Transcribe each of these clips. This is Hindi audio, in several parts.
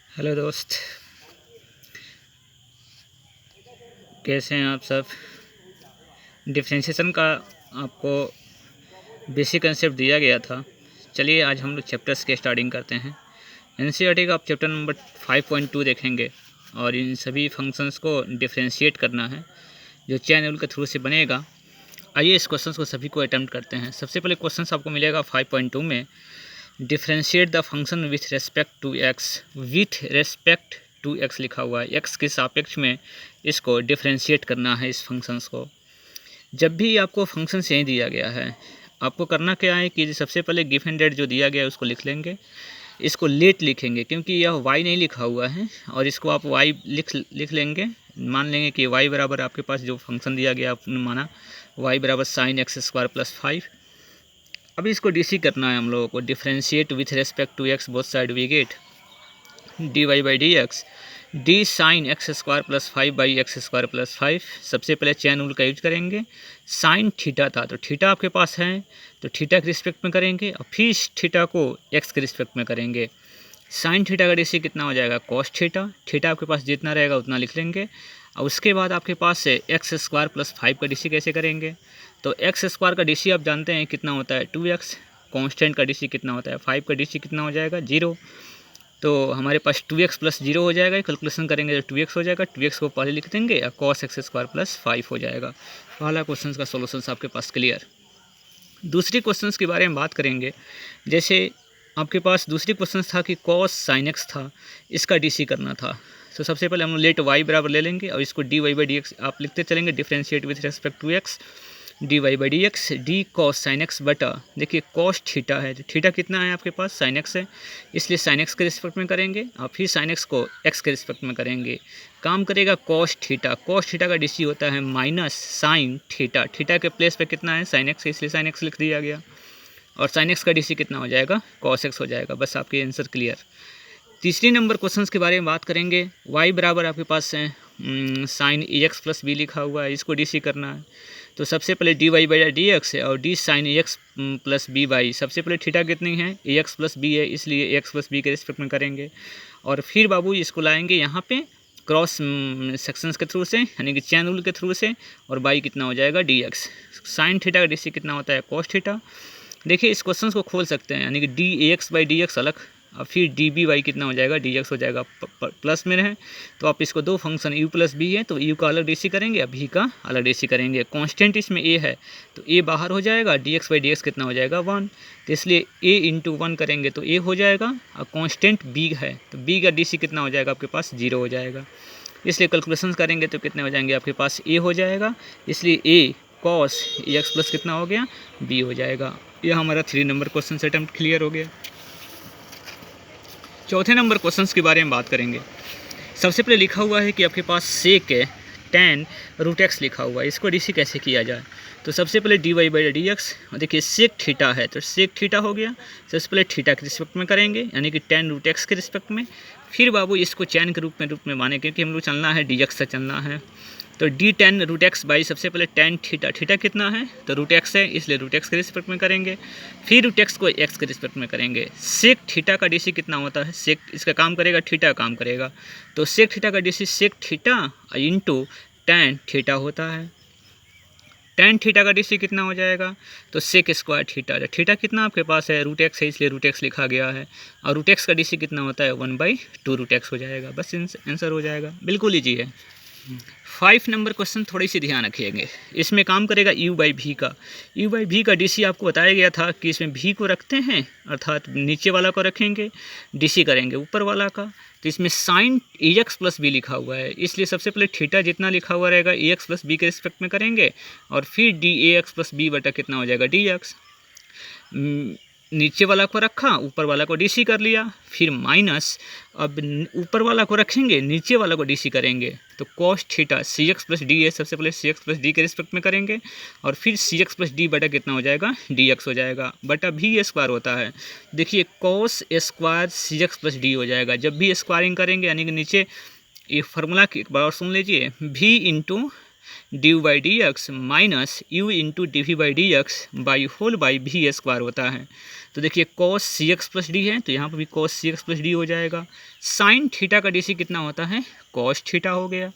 हेलो दोस्त, कैसे हैं आप सब। डिफरेंशिएशन का आपको बेसिक कंसेप्ट दिया गया था। चलिए आज हम लोग चैप्टर्स के स्टार्टिंग करते हैं। एनसीईआरटी का आप चैप्टर नंबर 5.2 देखेंगे और इन सभी फंक्शंस को डिफरेंशिएट करना है जो चेन रूल के थ्रू से बनेगा। आइए इस क्वेश्चन को सभी को अटेम्प्ट करते हैं। सबसे पहले क्वेश्चन आपको मिलेगा 5.2 में, differentiate the function with respect to x. With respect to x लिखा हुआ है, एक्स के सापेक्ष में इसको डिफरेंशिएट करना है इस फंक्शंस को। जब भी आपको फंक्शन यही दिया गया है, आपको करना क्या है कि सबसे पहले गिवन डेट जो दिया गया है उसको लिख लेंगे। इसको लेट लिखेंगे क्योंकि यह वाई नहीं लिखा हुआ है, और इसको आप वाई लिख लेंगे। मान लेंगे कि वाई बराबर आपके पास जो फंक्शन दिया गया आपने माना वाई बराबर साइन एक्स स्क्वायर प्लस 5। अभी इसको डीसी करना है हम लोगों को। Differentiate with respect to x, both side we get d y by d x d sine x square plus 5 by x square plus 5। सबसे पहले चैन रूल का यूज करेंगे। साइन थीटा था तो थीटा आपके पास है तो थीटा के रिस्पेक्ट में करेंगे, और फिर थीटा को एक्स के रिस्पेक्ट में करेंगे। साइन थीटा का डीसी कितना हो जाएगा, कॉस थीटा। थीटा आपके पास जितना रहेगा उतना लिख लेंगे। और उसके बाद आपके पास से एक्स स्क्वायर प्लस 5 का डीसी कैसे करेंगे, तो एक्स स्क्वायर का डीसी आप जानते हैं कितना होता है 2x। कॉन्स्टेंट का डीसी कितना होता है 5 का डीसी कितना हो जाएगा 0। तो हमारे पास 2x प्लस 0 हो जाएगा। कैलकुलेशन करेंगे तो 2x हो जाएगा। 2x को पहले लिख देंगे और कॉस एक्स स्क्वायर प्लस 5 हो जाएगा। पहला क्वेश्चन का सोल्यूशन आपके पास क्लियर। दूसरी क्वेश्चन के बारे में बात करेंगे। जैसे आपके पास दूसरी क्वेश्चन था कि कॉस साइन एक्स था, इसका डीसी करना था। तो सबसे पहले हम लेट वाई बराबर ले लेंगे और इसको d y by d x आप लिखते चलेंगे। Differentiate with respect to x d y by d x d cos sine x बटा, देखिए कॉस थीटा है तो थीटा कितना है आपके पास साइन एक्स है, इसलिए साइन एक्स के रिस्पेक्ट में करेंगे और फिर साइन एक्स को एक्स के रिस्पेक्ट में करेंगे। काम करेगा कॉस थीटा। कॉस थीटा का डीसी होता है माइनस साइन थीटा। थीटा के प्लेस पे कितना है साइन एक्स, इसलिए साइन एक्स लिख दिया गया। और साइन एक्स का डीसी कितना हो जाएगा कॉस एक्स हो जाएगा। बस आपके आंसर क्लियर। तीसरी नंबर क्वेश्चन के बारे में बात करेंगे। y बराबर आपके पास है sign a x plus B लिखा हुआ है, इसको डीसी करना है। तो सबसे पहले d y by d x है और d sine a x plus b y. सबसे पहले थीटा कितनी है ए एक्स प्लस बी है, इसलिए ए एक्स प्लस बी के रिस्पेक्ट में करेंगे। और फिर बाबू इसको लाएंगे यहाँ पे क्रॉस सेक्शंस के थ्रू से, यानी कि चैन रूल के थ्रू से। और बाई कितना हो जाएगा डी एक्स। साइन थीटा का डीसी कितना होता है कॉस थीटा। देखिए इस क्वेश्चन को खोल सकते हैं, यानी कि D a x by d x अलग और फिर डी बी वाई कितना हो जाएगा डी एक्स हो जाएगा। प्लस में है तो आप इसको दो फंक्शन यू प्लस बी है तो यू का अलग डीसी करेंगे और भी का अलग डीसी करेंगे। कांस्टेंट इसमें ए है तो ए बाहर हो जाएगा। D x by d x कितना हो जाएगा 1, तो इसलिए ए इंटू 1 करेंगे तो ए हो जाएगा। और कांस्टेंट बी है तो बी का डीसी कितना हो जाएगा आपके पास 0 हो जाएगा। इसलिए कैलकुलेशन करेंगे तो कितने हो जाएंगे आपके पास ए हो जाएगा, इसलिए ए कॉस ए एक्स प्लस कितना हो गया बी हो जाएगा। यह हमारा 3 नंबर क्वेश्चन अटेम्प्ट क्लियर हो गया। चौथे नंबर क्वेश्चंस के बारे में बात करेंगे। सबसे पहले लिखा हुआ है कि आपके पास सेक टेन रूट एक्स लिखा हुआ है, इसको डीसी कैसे किया जाए। तो सबसे पहले d y by d x, देखिए सेक थीटा है तो सेक थीटा हो गया। सबसे पहले थीटा के रिस्पेक्ट में करेंगे यानी कि टेन रूट एक्स के रिस्पेक्ट में। फिर बाबू इसको चैन के रूप में माने क्योंकि हम लोग चलना है डी एक्स से चलना है। तो d tan root x by सबसे पहले टेन थीटा। थीटा कितना है तो रूट एक्स है, इसलिए रूट एक्स के रिस्पेक्ट में करेंगे। फिर रूट एक्स को एक्स के रिस्पेक्ट में करेंगे। सेक थीटा का डीसी कितना होता है, सेक इसका काम करेगा थीटा काम करेगा तो सेक थीटा का DC sec theta into tan theta होता है। टेन थीटा का डीसी कितना हो जाएगा तो सेक स्क्वायर थीटा। थीटा कितना आपके पास है रूट एक्स है, इसलिए रूट एक्स लिखा गया है। और रूट एक्स का डीसी कितना होता है 1/2 रूट एक्स हो जाएगा। बस आंसर हो जाएगा, बिल्कुल ईजी है। 5 नंबर क्वेश्चन थोड़ी सी ध्यान रखिएगा। इसमें काम करेगा u बाई भी का। u बाई भी का डीसी आपको बताया गया था कि इसमें भी को रखते हैं, अर्थात नीचे वाला को रखेंगे, डीसी करेंगे ऊपर वाला का। तो इसमें sign a x plus B लिखा हुआ है, इसलिए सबसे पहले थीटा जितना लिखा हुआ रहेगा ए एक्स प्लस बी के रिस्पेक्ट में करेंगे। और फिर d a x plus b बटा कितना हो जाएगा डी एक्स। नीचे वाला को रखा, ऊपर वाला को डीसी कर लिया। फिर माइनस, अब ऊपर वाला को रखेंगे, नीचे वाला को डीसी करेंगे। तो कॉस थीटा सी एक्स प्लस डी है, सबसे पहले सी एक्स प्लस डी के रिस्पेक्ट में करेंगे। और फिर सी एक्स प्लस डी बटा कितना हो जाएगा डी एक्स हो जाएगा बटा भी स्क्वायर होता है। देखिए कॉस स्क्वायर सी एक्स प्लस डी हो जाएगा। जब भी स्क्वायरिंग करेंगे यानी कि नीचे ये फार्मूला एक बार और सुन लीजिए, v into d by d x minus u into d v by d x by whole by v square होता है। तो देखिए cos cx प्लस डी है, तो यहाँ पर भी cos cx प्लस डी हो जाएगा। साइन थीटा का DC कितना होता है, cos थीटा हो गया।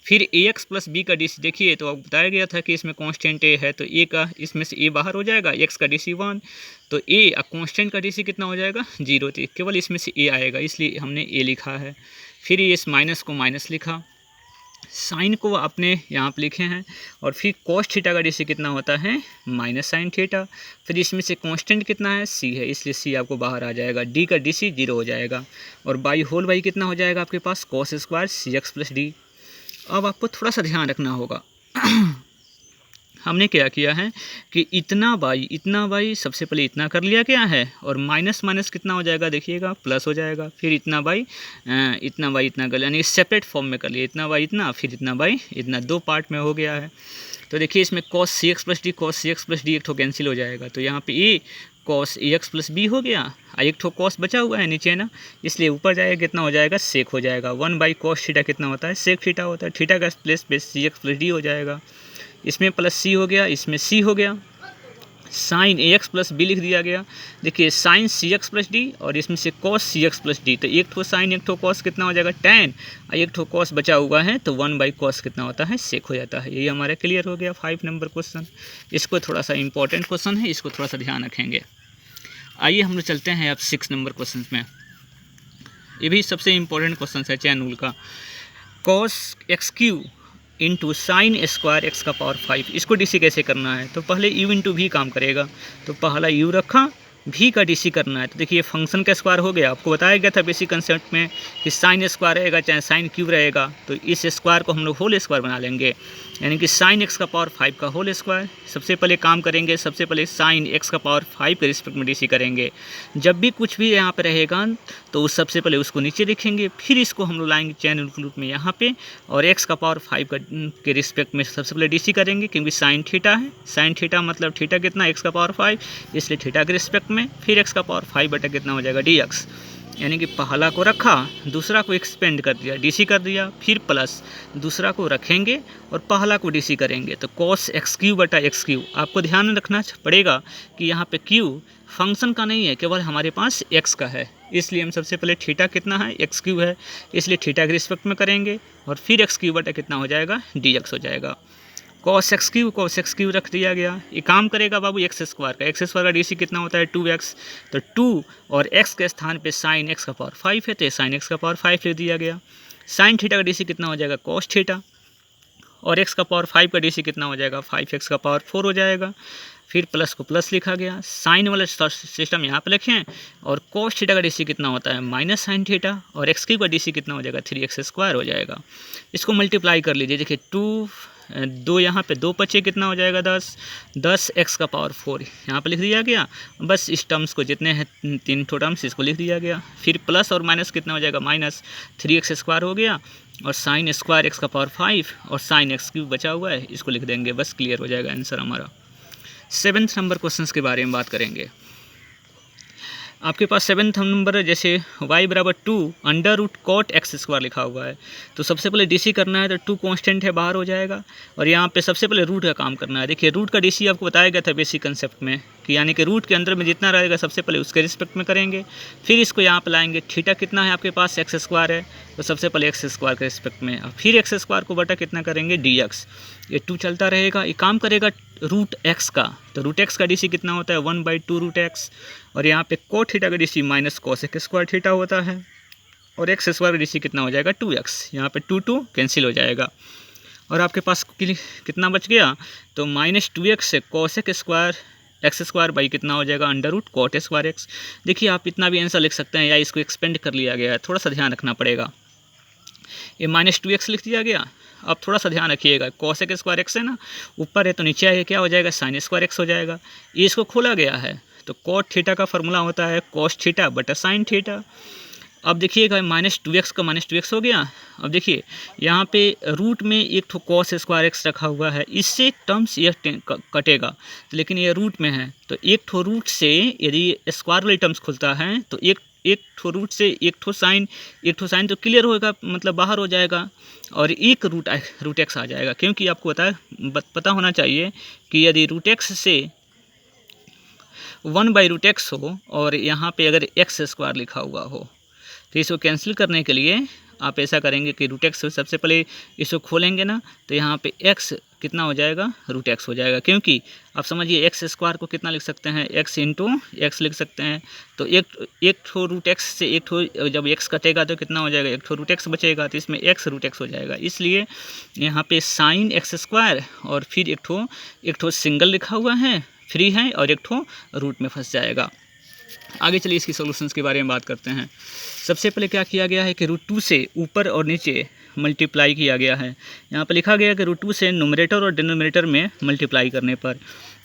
फिर ax प्लस बी का DC देखिए, तो अब बताया गया था कि इसमें कांस्टेंट a है, तो a का इसमें से a बाहर हो जाएगा, x का DC 1, तो a कांस्टेंट का DC कितना हो जाएगा 0, तो केवल इसमें से a आएगा, इसलिए हमने a लिखा है। फिर इस माइनस को माइनस लिखा, साइन को अपने यहाँ पर लिखे हैं, और फिर cos थीटा का DC कितना होता है माइनस साइन थीटा। फिर इसमें से कांस्टेंट कितना है c है, इसलिए c आपको बाहर आ जाएगा, d का DC 0 हो जाएगा, और बाई होल बाई कितना हो जाएगा आपके पास cos square cx plus D. अब आपको थोड़ा सा ध्यान रखना होगा हमने क्या किया है कि इतना बाई सबसे पहले इतना कर लिया गया है, और माइनस माइनस कितना हो जाएगा देखिएगा प्लस हो जाएगा, फिर इतना बाई इतना कर लिया, यानी सेपरेट फॉर्म में कर लिया, इतना बाई इतना, फिर इतना बाई इतना, 2 पार्ट में हो गया है। तो देखिए इसमें cos cx प्लस डी एक ठो कैंसिल हो जाएगा, तो यहाँ पे ए cos ax प्लस बी हो गया, एक ठो cos बचा हुआ है नीचे ना, इसलिए ऊपर जाएगा कितना हो जाएगा सेक हो जाएगा, 1/cos थीटा कितना होता है सेक थीटा होता है, थीटा का प्लेस पे cx प्लस डी हो जाएगा, इसमें प्लस सी हो गया, इसमें सी हो गया, साइन ax प्लस बी लिख दिया गया। देखिए साइन cx प्लस डी और इसमें से cos cx प्लस डी, तो एक ठो साइन एक ठो cos कितना हो जाएगा tan, एक ठो cos बचा हुआ है, तो 1/cos कितना होता है सेक हो जाता है। ये हमारा क्लियर हो गया 5 नंबर क्वेश्चन। इसको थोड़ा सा इंपॉर्टेंट क्वेश्चन है, इसको थोड़ा सा ध्यान रखेंगे। आइए हम लोग चलते हैं अब 6 नंबर क्वेश्चन में। ये भी सबसे इम्पोर्टेंट क्वेश्चन है चैन रूल का। cos x Q into sine square x का पावर 5, इसको डीसी कैसे करना है, तो पहले u इंटू भी काम करेगा, तो पहला u रखा, भी का डीसी करना है, तो देखिए फंक्शन का स्क्वायर हो गया। आपको बताया गया था बेसिक कंसेप्ट में कि साइन स्क्वायर रहेगा चाहे साइन क्यूब रहेगा, तो इस स्क्वायर को हम लोग होल स्क्वायर बना लेंगे, यानी कि साइन एक्स का पावर 5 का होल स्क्वायर। सबसे पहले काम करेंगे, सबसे पहले साइन एक्स का पावर 5 के रिस्पेक्ट में डीसी करेंगे। जब भी कुछ भी यहाँ पे रहेगा तो उस सबसे पहले उसको नीचे लिखेंगे, फिर इसको हम लोग लाएंगे चैन रूप में यहाँ पे, और एक्स का पावर 5 के रिस्पेक्ट में सबसे पहले डीसी करेंगे, क्योंकि साइन थीटा है, साइन थीटा मतलब थीटा कितना एक्स का पावर 5, इसलिए थीटा के रिस्पेक्ट में फिर एक्स का पावर 5 बटा कितना हो जाएगा डी एक्स, यानी कि पहला को रखा, दूसरा को एक्सपेंड कर दिया, डीसी कर दिया, फिर प्लस दूसरा को रखेंगे और पहला को डीसी करेंगे, तो cos एक्स क्यू बटा एक्स क्यू। आपको ध्यान रखना पड़ेगा कि यहाँ पे क्यू फंक्शन का नहीं है, केवल हमारे पास एक्स का है, इसलिए हम सबसे पहले थीटा कितना है एक्स क्यू है, इसलिए थीटा के रिस्पेक्ट में करेंगे, और फिर एक्स क्यू बटा कितना हो जाएगा डी एक्स हो जाएगा। cos एक्स क्यू रख दिया गया, ये काम करेगा बाबू एक्स स्क्वायर का डीसी कितना होता है 2x, तो 2 और x के स्थान पे साइन एक्स का पावर 5 है, तो साइन एक्स का पावर 5 लिख दिया गया। साइन थीटा का डीसी कितना हो जाएगा cos थीटा, और x का पावर 5 का डीसी कितना हो जाएगा 5x का पावर 4 हो जाएगा। फिर प्लस को प्लस लिखा गया, साइन वाला सिस्टम यहाँ पे लिखें, और cos थीटा का डीसी कितना होता है माइनस साइन थीटा, और एक्स क्यू का डीसी कितना हो जाएगा 3x स्क्वायर हो जाएगा। इसको मल्टीप्लाई कर लीजिए, देखिए 2 यहाँ पे 2 बचे कितना हो जाएगा 10 एक्स का पावर 4 यहाँ पे लिख दिया गया। बस इस टर्म्स को जितने हैं 3 ठो टर्म्स इसको लिख दिया गया, फिर प्लस और माइनस कितना हो जाएगा माइनस 3x स्क्वायर हो गया, और साइन स्क्वायर एक्स का पावर 5 और साइन एक्स क्यूब बचा हुआ है, इसको लिख देंगे, बस क्लियर हो जाएगा आंसर हमारा। 7th नंबर क्वेश्चन के बारे में बात करेंगे। आपके पास 7th नंबर है, जैसे y बराबर 2 under root cot x square लिखा हुआ है, तो सबसे पहले डीसी करना है, तो 2 कांस्टेंट है बाहर हो जाएगा, और यहाँ पे सबसे पहले रूट का काम करना है। देखिए रूट का डीसी आपको बताया गया था बेसिक कंसेप्ट में कि यानी कि रूट के अंदर में जितना रहेगा सबसे पहले उसके रिस्पेक्ट में करेंगे, फिर इसको यहाँ पे लाएंगे। थीटा कितना है आपके पास एक्स स्क्वायर है, तो सबसे पहले एक्स स्क्वायर के रिस्पेक्ट में, और फिर एक्स स्क्वायर को बटा कितना करेंगे डी एक्स, ये 2 चलता रहेगा, ये काम करेगा रूट एक्स का, तो रूट एक्स का डीसी कितना होता है 1/2 रूट एक्स, और यहाँ पे कोट थीटा का DC minus cos x square theta होता है, और एक्स स्क्वायर का डीसी कितना हो जाएगा 2x, यहाँ पे 2 कैंसिल हो जाएगा, और आपके पास कितना बच गया, तो माइनस 2x से cos एक्स स्क्वायर बाई कितना हो जाएगा under root cot square x. देखिए आप इतना भी आंसर लिख सकते हैं, या इसको एक्सपेंड कर लिया गया है, थोड़ा सा ध्यान रखना पड़ेगा। ये माइनस 2x लिख दिया गया, अब थोड़ा सा ध्यान रखिएगा, cos एक्स स्क्वायर एक्स है ना, ऊपर है तो नीचे है क्या हो जाएगा साइन स्क्वायर एक्स हो जाएगा, ये इसको खोला गया है, तो कॉट थीटा का फॉर्मूला होता है cos थीटा बटा साइन थीटा। अब देखिएगा माइनस 2x का माइनस 2x हो गया। अब देखिए यहाँ पे रूट में एक ठो cos स्क्वायर एक्स रखा हुआ है, इससे टर्म्स ये कटेगा, तो लेकिन ये रूट में है, तो एक ठो रूट से यदि स्क्वायर वाली टर्म्स खुलता है तो एक ठो रूट से एक ठो साइन तो क्लियर होगा, मतलब बाहर हो जाएगा, और एक रूट एक्स आ जाएगा, क्योंकि आपको पता होना चाहिए कि यदि रूट एक्स से 1/√x हो और यहाँ पे अगर x² लिखा हुआ हो, तो इसको कैंसिल करने के लिए आप ऐसा करेंगे कि √x सबसे पहले इसको खोलेंगे ना, तो यहाँ पे x कितना हो जाएगा, √x हो जाएगा। क्योंकि आप समझिए x² को कितना लिख सकते हैं, x इंटू एक्स लिख सकते हैं। तो एक ठो √x से एक ठो जब x कटेगा तो कितना हो जाएगा, एक ठो √x बचेगा, तो इसमें x √x हो जाएगा। इसलिए यहाँ पे sin x² और फिर एक ठो सिंगल लिखा हुआ है, फ्री है, और एक ठो रूट में फंस जाएगा। आगे चलिए इसकी सॉल्यूशंस के बारे में बात करते हैं। सबसे पहले क्या किया गया है कि √2 से ऊपर और नीचे मल्टीप्लाई किया गया है। यहाँ पर लिखा गया है कि √2 से न्यूमरेटर और डिनोमिनेटर में मल्टीप्लाई करने पर,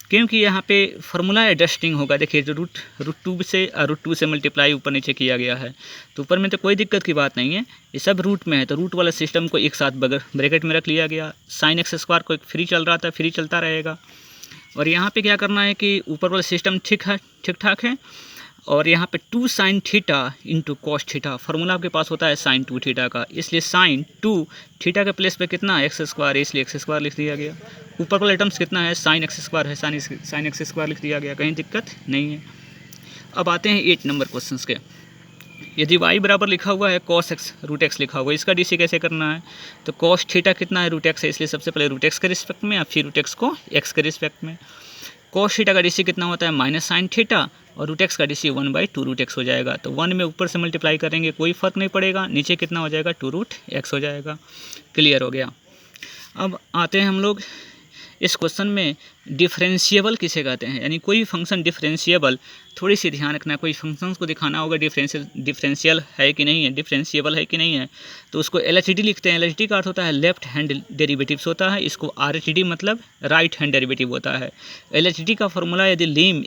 क्योंकि यहाँ पे फार्मूला एडजस्टिंग होगा। देखिए जो √2 से मल्टीप्लाई ऊपर नीचे किया गया है, तो ऊपर में तो कोई दिक्कत की बात नहीं है, ये सब रूट में है, तो रूट वाला सिस्टम को एक साथ ब्रैकेट में रख लिया गया। sin x² को एक फ्री चल रहा था, फ्री चलता रहेगा। और यहाँ पे क्या करना है कि ऊपर वाला सिस्टम ठीक ठाक है, और यहाँ पे 2 sin theta into cos theta, formula आपके पास होता है sin 2 थीटा का, इसलिए sin 2 थीटा के प्लेस पे कितना x², इसलिए x² लिख दिया गया। ऊपर वाला टर्म्स कितना है, sin x² है, sin x² लिख दिया गया, कहीं दिक्कत नहीं है। अब आते हैं 8 नंबर क्वेश्चन के। यदि y बराबर लिखा हुआ है cos x √x लिखा हुआ है, इसका DC कैसे करना है, तो cos थीटा कितना है, √x है, इसलिए सबसे पहले √x के रिस्पेक्ट में, फिर √x को x के रिस्पेक्ट में। cos थीटा का DC कितना होता है, -sin थीटा, और √x का DC 1/2√x हो जाएगा। तो 1 में ऊपर से मल्टीप्लाई करेंगे, कोई फ़र्क नहीं पड़ेगा, नीचे कितना हो जाएगा, 2√x हो जाएगा। क्लियर हो गया। अब आते हैं हम लोग इस क्वेश्चन में डिफरेंशिएबल किसे कहते हैं, यानी कोई फंक्शन डिफरेंशिएबल, थोड़ी सी ध्यान रखना है, कोई फंक्शंस को दिखाना होगा डिफरेंशियल है कि नहीं है, डिफरेंशिएबल है कि नहीं है, तो उसको LHD लिखते हैं। LHD का अर्थ होता है लेफ्ट हैंड डेरिवेटिव्स होता है, इसको RHD मतलब राइट हैंड डेरिवेटिव होता है। LHD का फॉर्मूला यदि lim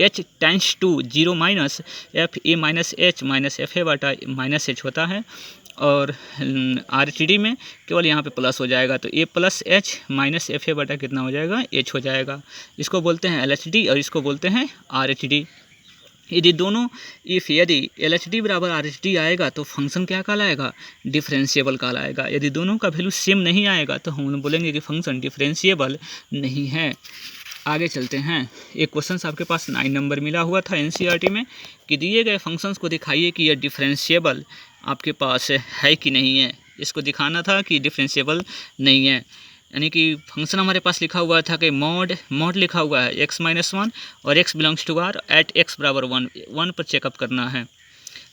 h tends to 0 minus fa minus h minus fa बटा माइनस h होता है, और RHD में केवल यहाँ पे प्लस हो जाएगा, तो a plus h minus fa बटा कितना हो जाएगा, h हो जाएगा। इसको बोलते हैं LHD और इसको बोलते हैं RHD। यदि LHD बराबर RHD आएगा तो फंक्शन क्या कहलाएगा, डिफरेंशिएबल कहलाएगा। यदि दोनों का वैल्यू सेम नहीं आएगा तो हम बोलेंगे कि फंक्शन डिफरेंशिएबल नहीं है। आगे चलते हैं। एक क्वेश्चन आपके पास 9 नंबर मिला हुआ था NCERT में कि दिए गए फंक्शंस को दिखाइए कि यह डिफरेंशिएबल आपके पास है कि नहीं है। इसको दिखाना था कि डिफरेंशिएबल नहीं है, यानी कि फंक्शन हमारे पास लिखा हुआ था कि मॉड लिखा हुआ है x-1 और x belongs to r at x बराबर 1 पर चेकअप करना है।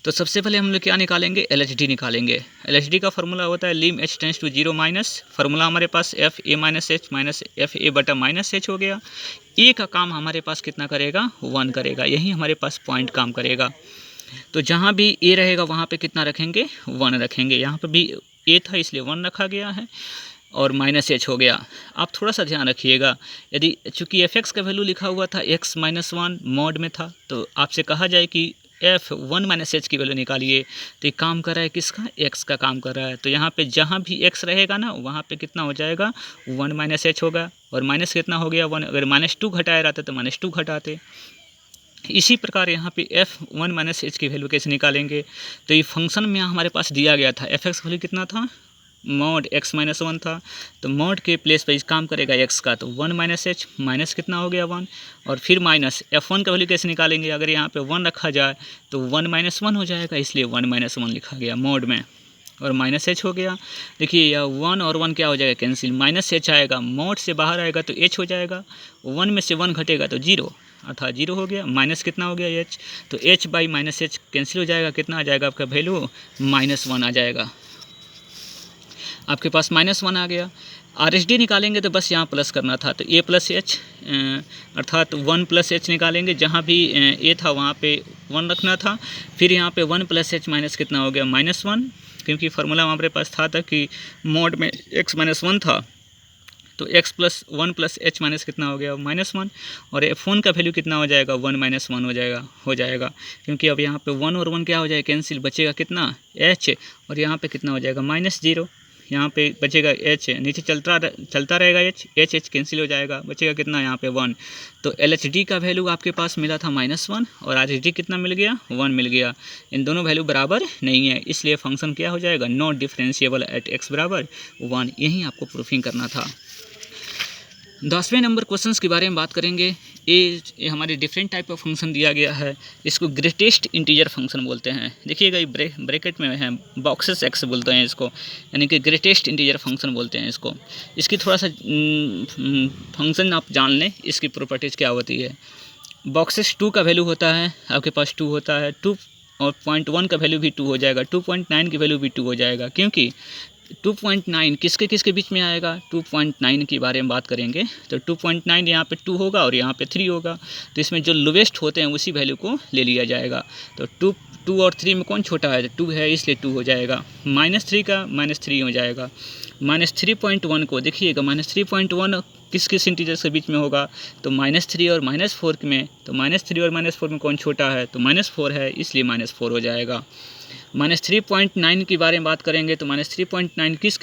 तो सबसे पहले हम लोग क्या निकालेंगे, LHD निकालेंगे। LHD का फार्मूला होता है lim h tends to 0 minus, formula हमारे पास fa minus h minus fa बटा माइनस h हो गया। ए का काम हमारे पास कितना करेगा, 1 करेगा, यही हमारे पास पॉइंट काम करेगा। तो जहाँ भी ए रहेगा वहाँ पे कितना रखेंगे, 1 रखेंगे। यहाँ पर भी ए था इसलिए 1 रखा गया है, और माइनस h हो गया। आप थोड़ा सा ध्यान रखिएगा, यदि चूँकि fx का वैल्यू लिखा हुआ था x-1 मॉड में था, तो आपसे कहा जाए कि f1 माइनस h की वैल्यू निकालिए, तो ये काम कर रहा है किसका, x का काम कर रहा है। तो यहाँ पे जहाँ भी x रहेगा ना वहाँ पे कितना हो जाएगा, 1 माइनस h होगा, और माइनस कितना हो गया, 1। अगर -2 घटाया रहता तो -2 घटाते। इसी प्रकार यहाँ पे f1 माइनस h की वैल्यू कैसे निकालेंगे, तो ये फंक्शन में हमारे पास दिया गया था, fx का वैल्यू कितना था, मॉड x-1 था, तो मॉड के प्लेस पे इस काम करेगा x का, तो 1 माइनस h माइनस कितना हो गया, 1, और फिर माइनस f1 का वैल्यू कैसे निकालेंगे, अगर यहाँ पे 1 रखा जाए तो 1 माइनस 1 हो जाएगा, इसलिए 1 माइनस 1 लिखा गया मॉड में, और माइनस h हो गया। देखिए यह 1 और 1 क्या हो जाएगा, कैंसिल, माइनस h आएगा, मॉड से बाहर आएगा तो h हो जाएगा, 1 में से 1 घटेगा तो 0, अर्थात 0 हो गया, माइनस कितना हो गया, h, तो h by minus h cancel हो जाएगा, कितना आ जाएगा आपका वैल्यू, -1 आ जाएगा। आपके पास -1 आ गया। RHD निकालेंगे तो बस यहाँ प्लस करना था, तो a प्लस h अर्थात 1 प्लस h निकालेंगे, जहाँ भी a था वहाँ पे 1 रखना था, फिर यहाँ पे 1 प्लस h माइनस कितना हो गया, -1, क्योंकि फार्मूला हमारे पास था कि मॉड में x-1 था, तो x plus 1 plus h minus कितना हो गया, -1, और f1 का वैल्यू कितना हो जाएगा, 1 माइनस 1 हो जाएगा, क्योंकि अब यहाँ पे 1 और 1 क्या हो जाएगा, कैंसिल, बचेगा कितना, h, और यहाँ पे कितना हो जाएगा, -0, यहाँ पे बचेगा h, नीचे चलता रहेगा h कैंसिल हो जाएगा, बचेगा कितना यहाँ पे 1। तो LHD का वैल्यू आपके पास मिला था -1, और RHD कितना मिल गया, 1 मिल गया। इन दोनों वैल्यू बराबर नहीं है, इसलिए फंक्शन क्या हो जाएगा, नॉट डिफरेंशिएबल एट x बराबर 1। यही आपको प्रूफिंग करना था। 10वें नंबर क्वेश्चंस के बारे में बात करेंगे। ये हमारे डिफरेंट टाइप ऑफ फंक्शन दिया गया है। इसको ग्रेटेस्ट इंटीजर फंक्शन बोलते हैं। देखिएगा ये ब्रैकेट में है, बॉक्सेस एक्स बोलते हैं इसको, यानी कि ग्रेटेस्ट इंटीजर फंक्शन बोलते हैं इसको। इसकी थोड़ा सा फंक्शन आप जान लें, इसकी प्रॉपर्टीज़ क्या होती है। बॉक्सेस 2 का वैल्यू होता है, आपके पास 2 होता है, 2 और 0.1 का वैल्यू भी 2 हो जाएगा, 2.9 की वैल्यू भी 2 हो जाएगा, क्योंकि 2.9 किसके किसके बीच में आएगा, 2.9 के बारे में बात करेंगे तो 2.9 यहाँ पे 2 होगा और यहाँ पे 3 होगा, तो इसमें जो लोवेस्ट होते हैं उसी वैल्यू को ले लिया जाएगा। तो 2 और 3 में कौन छोटा है, 2 है इसलिए 2 हो जाएगा। -3 का -3 हो जाएगा। -3.1 को देखिएगा, -3.1 किस किस इंटीजर के बीच में होगा, तो -3 और -4 में, तो -3 और -4 में कौन छोटा है, तो -4 है इसलिए -4 हो जाएगा। -3.9 के बारे में बात करेंगे तो -3.9 किस